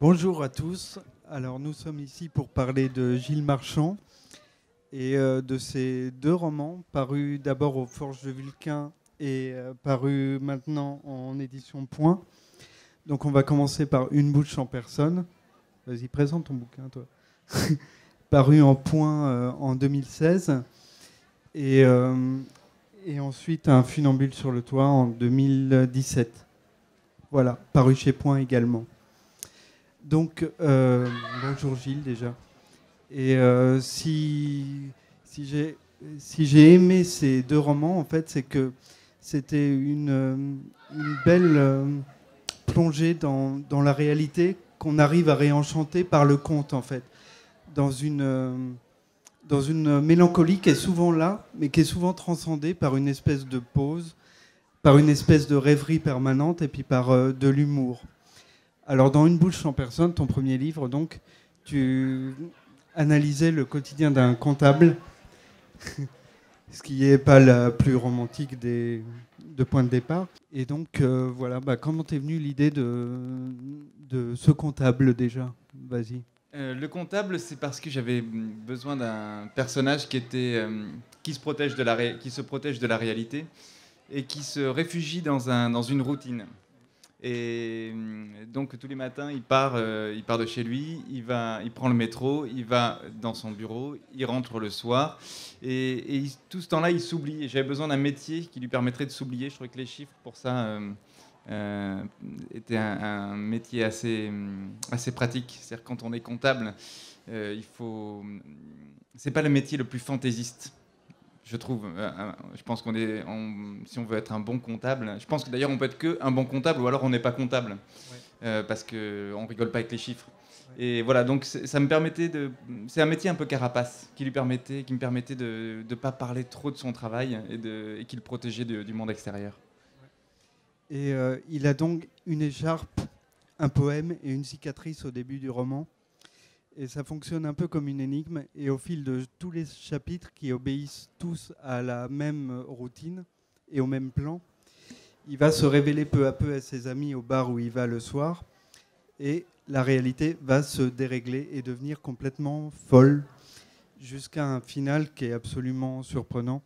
Bonjour à tous. Alors nous sommes ici pour parler de Gilles Marchand et de ses deux romans parus d'abord aux Forges de Vulcain et parus maintenant en édition Point. Donc on va commencer par Une bouche sans personne. Vas-y, présente ton bouquin toi. Paru en Point en 2016 et, et ensuite Un funambule sur le toit en 2017. Voilà, paru chez Point également. Donc, bonjour Gilles déjà. Et si j'ai aimé ces deux romans, en fait, c'est que c'était une belle plongée dans la réalité qu'on arrive à réenchanter par le conte, en fait. Dans une mélancolie qui est souvent là, mais qui est souvent transcendée par une espèce de pause, par une espèce de rêverie permanente et puis par de l'humour. Alors, dans Une bouche sans personne, ton premier livre, donc, tu analysais le quotidien d'un comptable, ce qui n'est pas la plus romantique de points de départ. Et donc, voilà, comment t'es venue l'idée de ce comptable déjà ? Vas-y. Le comptable, c'est parce que j'avais besoin d'un personnage qui se protège de la réalité et qui se réfugie dans une routine. Et donc tous les matins, il part de chez lui, il prend le métro, il va dans son bureau, il rentre le soir, et tout ce temps-là, il s'oublie. Et j'avais besoin d'un métier qui lui permettrait de s'oublier. Je trouvais que les chiffres, pour ça, étaient un métier assez pratique. C'est-à-dire quand on est comptable, c'est pas le métier le plus fantaisiste. Je trouve, je pense si on veut être un bon comptable, je pense que d'ailleurs on peut être que un bon comptable ou alors on n'est pas comptable, parce qu'on rigole pas avec les chiffres. Ouais. Et voilà, donc ça me permettait c'est un métier un peu carapace qui me permettait de ne pas parler trop de son travail et qui le protégeait du monde extérieur. Et il a donc une écharpe, un poème et une cicatrice au début du roman. Et ça fonctionne un peu comme une énigme. Et au fil de tous les chapitres qui obéissent tous à la même routine et au même plan, il va se révéler peu à peu à ses amis au bar où il va le soir. Et la réalité va se dérégler et devenir complètement folle jusqu'à un final qui est absolument surprenant.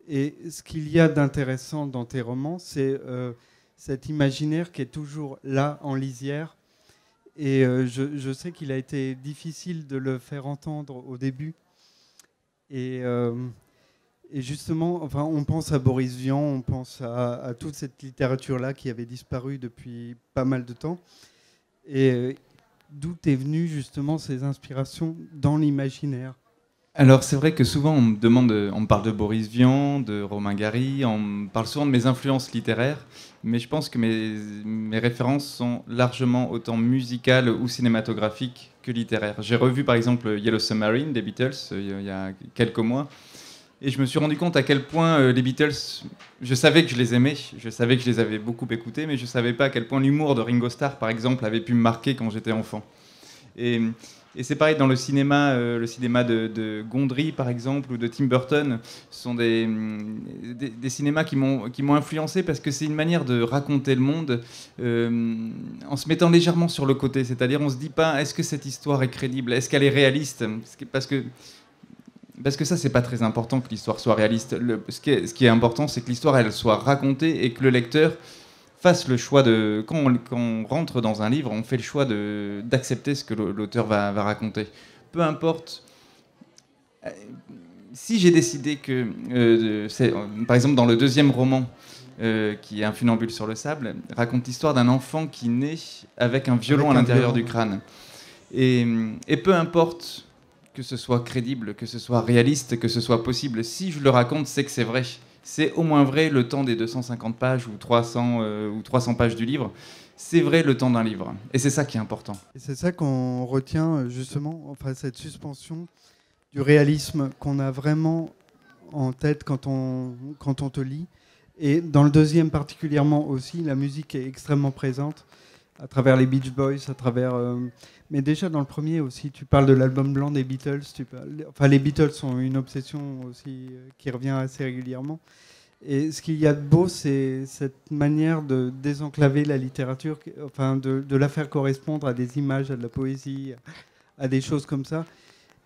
Et ce qu'il y a d'intéressant dans tes romans, c'est cet imaginaire qui est toujours là en lisière. Et je sais qu'il a été difficile de le faire entendre au début. Et justement, enfin, on pense à Boris Vian, on pense à toute cette littérature-là qui avait disparu depuis pas mal de temps. Et d'où est venue justement ces inspirations dans l'imaginaire ? Alors c'est vrai que souvent on me parle de Boris Vian, de Romain Gary, on me parle souvent de mes influences littéraires, mais je pense que mes références sont largement autant musicales ou cinématographiques que littéraires. J'ai revu par exemple Yellow Submarine des Beatles il y a quelques mois, et je me suis rendu compte à quel point les Beatles, je savais que je les aimais, je savais que je les avais beaucoup écoutés, mais je ne savais pas à quel point l'humour de Ringo Starr par exemple avait pu me marquer quand j'étais enfant. Et c'est pareil dans le cinéma de Gondry, par exemple, ou de Tim Burton. Ce sont des cinémas qui m'ont influencé parce que c'est une manière de raconter le monde en se mettant légèrement sur le côté. C'est-à-dire, on ne se dit pas, est-ce que cette histoire est crédible ? Est-ce qu'elle est réaliste ? Parce que ça, c'est pas très important que l'histoire soit réaliste. Ce qui est important, c'est que l'histoire, elle soit racontée et que le lecteur fasse le choix de... Quand on rentre dans un livre, on fait le choix d'accepter ce que l'auteur va raconter. Peu importe... Si j'ai décidé que... par exemple, dans le deuxième roman, qui est Un funambule sur le sable, raconte l'histoire d'un enfant qui naît avec un violon à l'intérieur du crâne. Et peu importe que ce soit crédible, que ce soit réaliste, que ce soit possible, si je le raconte, c'est que c'est vrai. C'est au moins vrai le temps des 250 pages ou 300 pages du livre. C'est vrai le temps d'un livre. Et c'est ça qui est important. Et c'est ça qu'on retient justement, enfin cette suspension du réalisme qu'on a vraiment en tête quand on te lit. Et dans le deuxième particulièrement aussi, la musique est extrêmement présente à travers les Beach Boys, à travers... mais déjà dans le premier aussi, tu parles de l'album blanc des Beatles. Enfin, les Beatles sont une obsession aussi qui revient assez régulièrement. Et ce qu'il y a de beau, c'est cette manière de désenclaver la littérature, enfin de la faire correspondre à des images, à de la poésie, à des choses comme ça,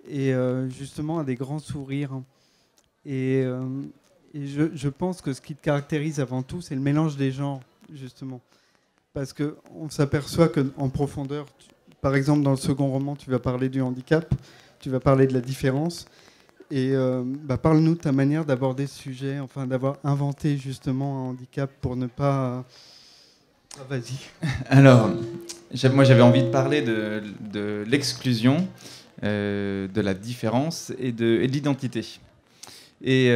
et justement à des grands sourires. Et, euh, et je pense que ce qui te caractérise avant tout, c'est le mélange des genres, justement. Parce qu'on s'aperçoit qu'en profondeur, par exemple dans le second roman, tu vas parler du handicap, tu vas parler de la différence. Et parle-nous de ta manière d'aborder ce sujet, enfin d'avoir inventé justement un handicap pour ne pas... Ah, vas-y. Alors, moi j'avais envie de parler de l'exclusion, de la différence et de l'identité. Et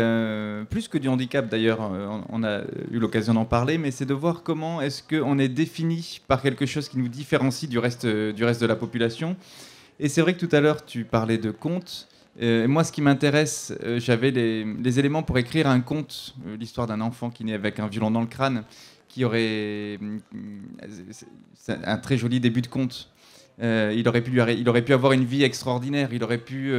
plus que du handicap d'ailleurs, on a eu l'occasion d'en parler, mais c'est de voir comment est-ce qu'on est défini par quelque chose qui nous différencie du reste de la population. Et c'est vrai que tout à l'heure tu parlais de contes. Moi, ce qui m'intéresse, j'avais les éléments pour écrire un conte, l'histoire d'un enfant qui naît avec un violon dans le crâne, qui aurait c'est un très joli début de conte. Il aurait pu avoir une vie extraordinaire, il aurait pu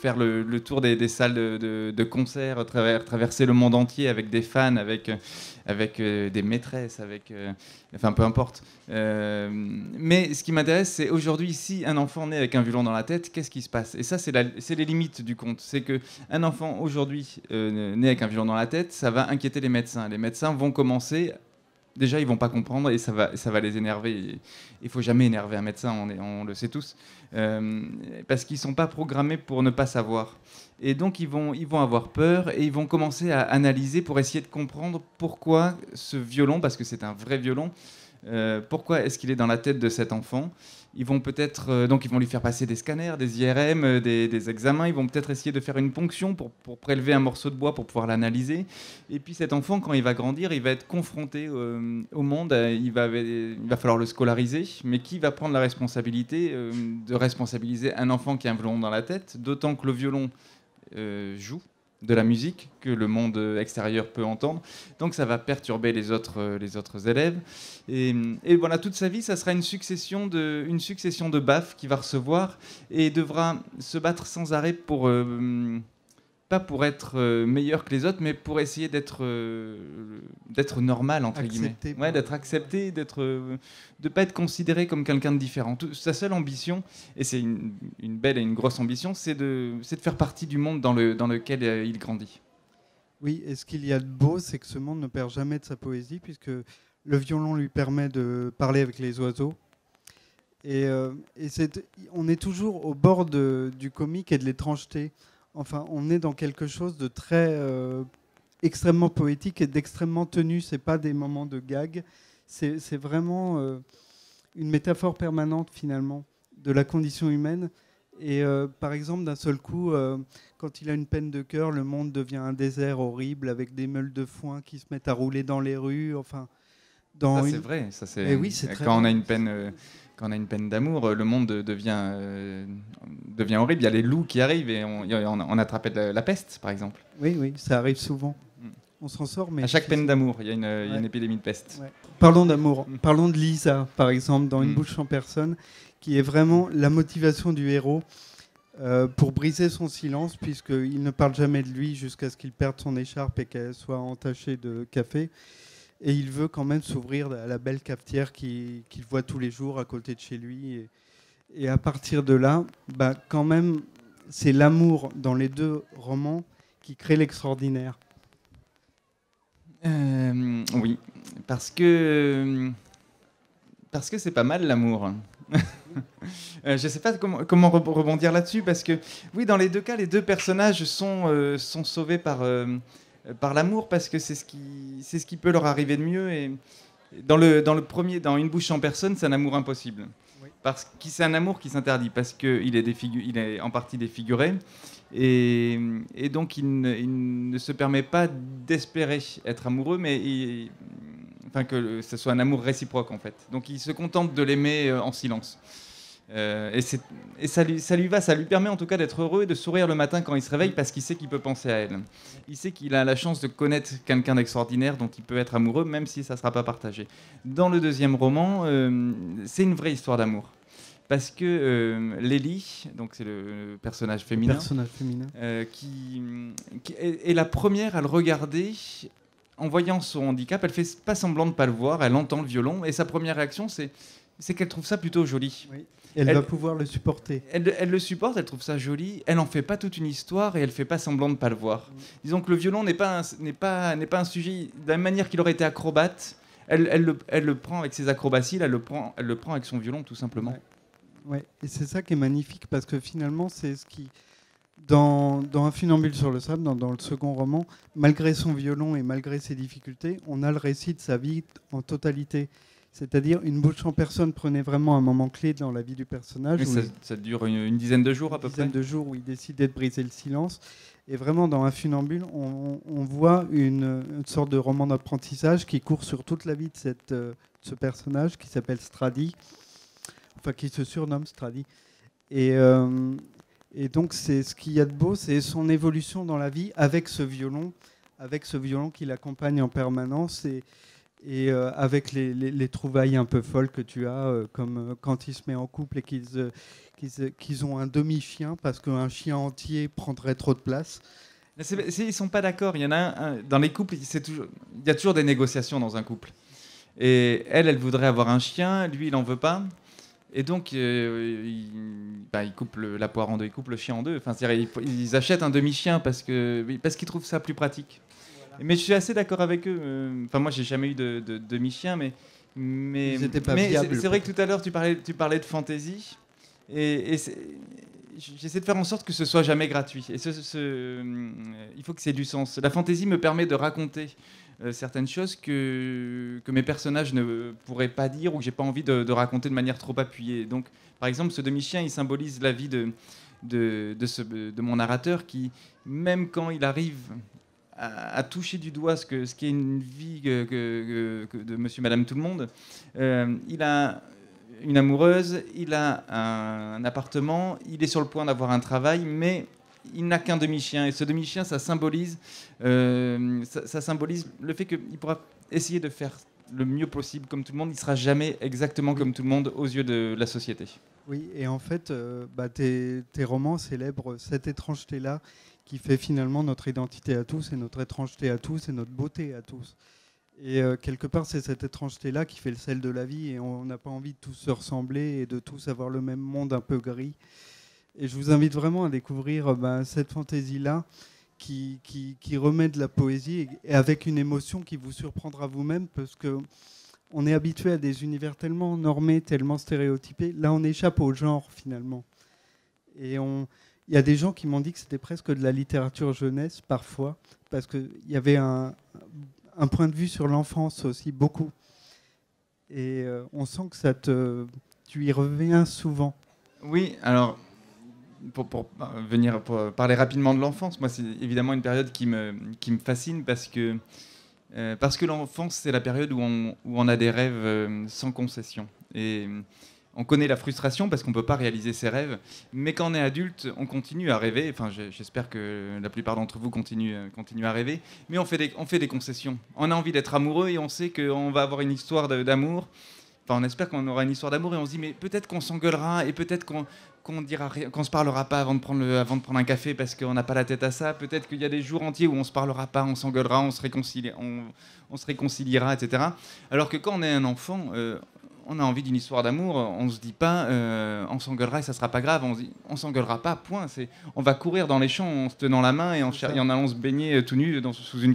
faire le tour des salles de concert, traverser le monde entier avec des fans, avec des maîtresses, enfin peu importe. Mais ce qui m'intéresse, c'est aujourd'hui, si un enfant naît avec un violon dans la tête, qu'est-ce qui se passe? Et ça, c'est les limites du conte. C'est qu'un enfant aujourd'hui né avec un violon dans la tête, ça va inquiéter les médecins. Les médecins vont commencer... Déjà, ils vont pas comprendre et ça va les énerver. Il faut jamais énerver un médecin, on le sait tous, parce qu'ils sont pas programmés pour ne pas savoir. Et donc, ils vont avoir peur et ils vont commencer à analyser pour essayer de comprendre pourquoi ce violon, parce que c'est un vrai violon, pourquoi est-ce qu'il est dans la tête de cet enfant. Ils vont peut-être, donc ils vont lui faire passer des scanners, des IRM, des examens. Ils vont peut-être essayer de faire une ponction pour prélever un morceau de bois pour pouvoir l'analyser. Et puis cet enfant, quand il va grandir, il va être confronté au monde. Il va falloir le scolariser. Mais qui va prendre la responsabilité de responsabiliser un enfant qui a un violon dans la tête? D'autant que le violon joue de la musique que le monde extérieur peut entendre. Donc ça va perturber les autres élèves. Et voilà, toute sa vie, ça sera une succession de baffes qu'il va recevoir et devra se battre sans arrêt pas pour être meilleur que les autres, mais pour essayer d'être normal, entre guillemets. Ouais, d'être accepté, de pas être considéré comme quelqu'un de différent. Sa seule ambition, et c'est une belle et une grosse ambition, c'est de faire partie du monde dans lequel il grandit. Oui, et ce qu'il y a de beau, c'est que ce monde ne perd jamais de sa poésie, puisque le violon lui permet de parler avec les oiseaux. Et on est toujours au bord du comique et de l'étrangeté. Enfin, on est dans quelque chose de très extrêmement poétique et d'extrêmement tenu. C'est pas des moments de gag. C'est vraiment une métaphore permanente finalement de la condition humaine. Et par exemple, d'un seul coup, quand il a une peine de cœur, le monde devient un désert horrible avec des meules de foin qui se mettent à rouler dans les rues. Enfin, ça c'est vrai. Ça c'est. Oui, c'est très quand vrai. on a une peine. Quand on a une peine d'amour, le monde devient horrible. Il y a les loups qui arrivent et on attrapait la peste, par exemple. Oui, ça arrive souvent. On s'en sort, mais... À chaque peine d'amour, il y a une épidémie de peste. Ouais. Parlons d'amour. Parlons de Lisa, par exemple, dans Une bouche en personne, qui est vraiment la motivation du héros pour briser son silence, puisqu'il ne parle jamais de lui jusqu'à ce qu'il perde son écharpe et qu'elle soit entachée de café. Et il veut quand même s'ouvrir à la belle cafetière qu'il voit tous les jours à côté de chez lui. Et à partir de là, quand même, c'est l'amour dans les deux romans qui crée l'extraordinaire. Oui, parce que c'est pas mal l'amour. Je ne sais pas comment rebondir là-dessus, parce que oui, dans les deux cas, les deux personnages sont sauvés par l'amour, parce que c'est ce qui peut leur arriver de mieux. Et dans le premier, dans Une bouche en personne, c'est un amour impossible. Oui. Parce que c'est un amour qui s'interdit, parce qu'il il est en partie défiguré. Et donc, il ne se permet pas d'espérer être amoureux, mais que ce soit un amour réciproque, en fait. Donc, il se contente de l'aimer en silence. Et ça lui permet en tout cas d'être heureux et de sourire le matin quand il se réveille, parce qu'il sait qu'il peut penser à elle. Il sait qu'il a la chance de connaître quelqu'un d'extraordinaire dont il peut être amoureux, même si ça ne sera pas partagé. Dans le deuxième roman, c'est une vraie histoire d'amour. Parce que Lélie, donc c'est le personnage féminin, qui est la première à le regarder en voyant son handicap, elle fait pas semblant de pas le voir, elle entend le violon, et sa première réaction, c'est qu'elle trouve ça plutôt joli. Oui. Elle va pouvoir le supporter. Elle le supporte, elle trouve ça joli, elle en fait pas toute une histoire et elle fait pas semblant de pas le voir. Disons que le violon n'est pas un sujet, de la même manière qu'il aurait été acrobate, elle le prend avec ses acrobaties, elle le prend avec son violon tout simplement. Ouais. Et c'est ça qui est magnifique, parce que finalement, c'est ce qui, dans Un funambule sur le sable, dans le second roman, malgré son violon et malgré ses difficultés, on a le récit de sa vie en totalité. C'est-à-dire, une bouche en personne prenait vraiment un moment clé dans la vie du personnage. Ça dure une dizaine de jours à peu près. Une dizaine de jours où il décidait de briser le silence. Et vraiment, dans Un funambule, on voit une sorte de roman d'apprentissage qui court sur toute la vie de ce personnage qui s'appelle Stradi, enfin qui se surnomme Stradi. Et donc, c'est ce qu'il y a de beau, c'est son évolution dans la vie avec ce violon qui l'accompagne en permanence, et avec les trouvailles un peu folles que tu as, comme quand ils se mettent en couple et qu'ils ont un demi-chien parce qu'un chien entier prendrait trop de place. Ils sont pas d'accord. Il y en a un dans les couples, il y a toujours des négociations dans un couple. Et elle voudrait avoir un chien, lui il en veut pas. Et donc, ils coupent la poire en deux, ils coupent le chien en deux. Enfin, c'est-à-dire, ils achètent un demi-chien parce qu'ils trouvent ça plus pratique. Voilà. Mais je suis assez d'accord avec eux. Enfin, moi, j'ai jamais eu de demi-chien, mais c'est vrai que tout à l'heure, tu parlais de fantaisie. Et j'essaie de faire en sorte que ce soit jamais gratuit. Et il faut que c'est du sens. La fantaisie me permet de raconter certaines choses que mes personnages ne pourraient pas dire ou que j'ai pas envie de raconter de manière trop appuyée. Donc, par exemple, ce demi-chien, il symbolise la vie de mon narrateur qui, même quand il arrive à toucher du doigt ce qui est une vie de monsieur, madame, tout le monde, il a une amoureuse, il a un appartement, il est sur le point d'avoir un travail, mais il n'a qu'un demi-chien. Et ce demi-chien, ça symbolise le fait qu'il pourra essayer de faire le mieux possible comme tout le monde. Il ne sera jamais exactement comme tout le monde aux yeux de la société. Oui, et en fait, tes romans célèbrent cette étrangeté-là qui fait finalement notre identité à tous, et notre étrangeté à tous, et notre beauté à tous. Et quelque part, c'est cette étrangeté-là qui fait le sel de la vie, et on n'a pas envie de tous se ressembler et de tous avoir le même monde un peu gris. Et je vous invite vraiment à découvrir cette fantaisie-là qui remet de la poésie, et avec une émotion qui vous surprendra vous-même, parce qu'on est habitué à des univers tellement normés, tellement stéréotypés. Là, on échappe au genre, finalement. Et il y a des gens qui m'ont dit que c'était presque de la littérature jeunesse, parfois, parce qu'il y avait un point de vue sur l'enfance aussi, beaucoup. Et on sent que tu y reviens souvent. Oui, alors, pour parler rapidement de l'enfance, moi, c'est évidemment une période qui me fascine parce que l'enfance, c'est la période où on a des rêves sans concession. Et on connaît la frustration parce qu'on ne peut pas réaliser ses rêves, mais quand on est adulte, on continue à rêver. Enfin, j'espère que la plupart d'entre vous continuent à rêver, mais on fait des concessions. On a envie d'être amoureux et on sait qu'on va avoir une histoire d'amour. Enfin, on espère qu'on aura une histoire d'amour et on se dit, mais peut-être qu'on s'engueulera et peut-être qu'on dira rien, qu'on se parlera pas avant de prendre un café parce qu'on n'a pas la tête à ça. Peut-être qu'il y a des jours entiers où on se parlera pas, on s'engueulera, on se réconciliera, etc. Alors que quand on est un enfant, on a envie d'une histoire d'amour, on se dit pas on s'engueulera et ça sera pas grave, on se dit on s'engueulera pas, point. On va courir dans les champs en se tenant la main et en allant se baigner tout nu sous une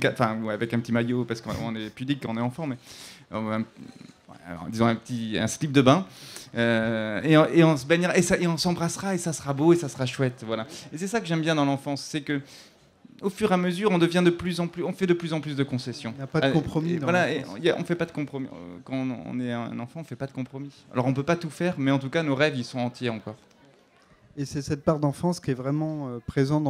avec un petit maillot parce qu'on est pudique quand on est enfant, mais disons un slip de bain. Et on se baignera et on s'embrassera et ça sera beau et ça sera chouette, voilà. Et c'est ça que j'aime bien dans l'enfance, c'est que au fur et à mesure, on fait de plus en plus de concessions. Il n'y a pas de compromis. On fait pas de compromis. Quand on est un enfant, on fait pas de compromis. Alors on peut pas tout faire, mais en tout cas, nos rêves, ils sont entiers encore. Et c'est cette part d'enfance qui est vraiment présente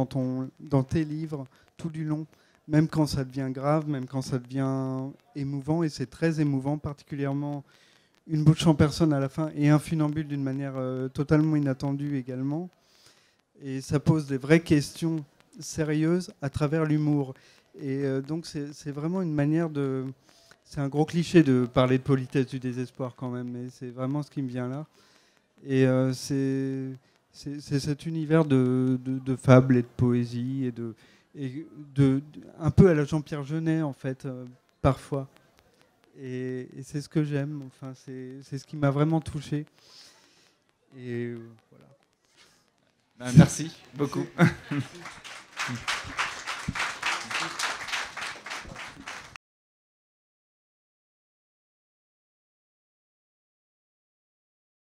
dans tes livres tout du long, même quand ça devient grave, même quand ça devient émouvant, et c'est très émouvant, particulièrement Une bouche en personne à la fin, et Un funambule d'une manière totalement inattendue également. Et ça pose des vraies questions sérieuse à travers l'humour. Et donc c'est vraiment une manière de... C'est un gros cliché de parler de politesse du désespoir quand même, mais c'est vraiment ce qui me vient là. Et c'est cet univers de fables et de poésie, et un peu à la Jean-Pierre Jeunet en fait, parfois. Et c'est ce que j'aime, enfin, c'est ce qui m'a vraiment touché. Et voilà. Merci beaucoup.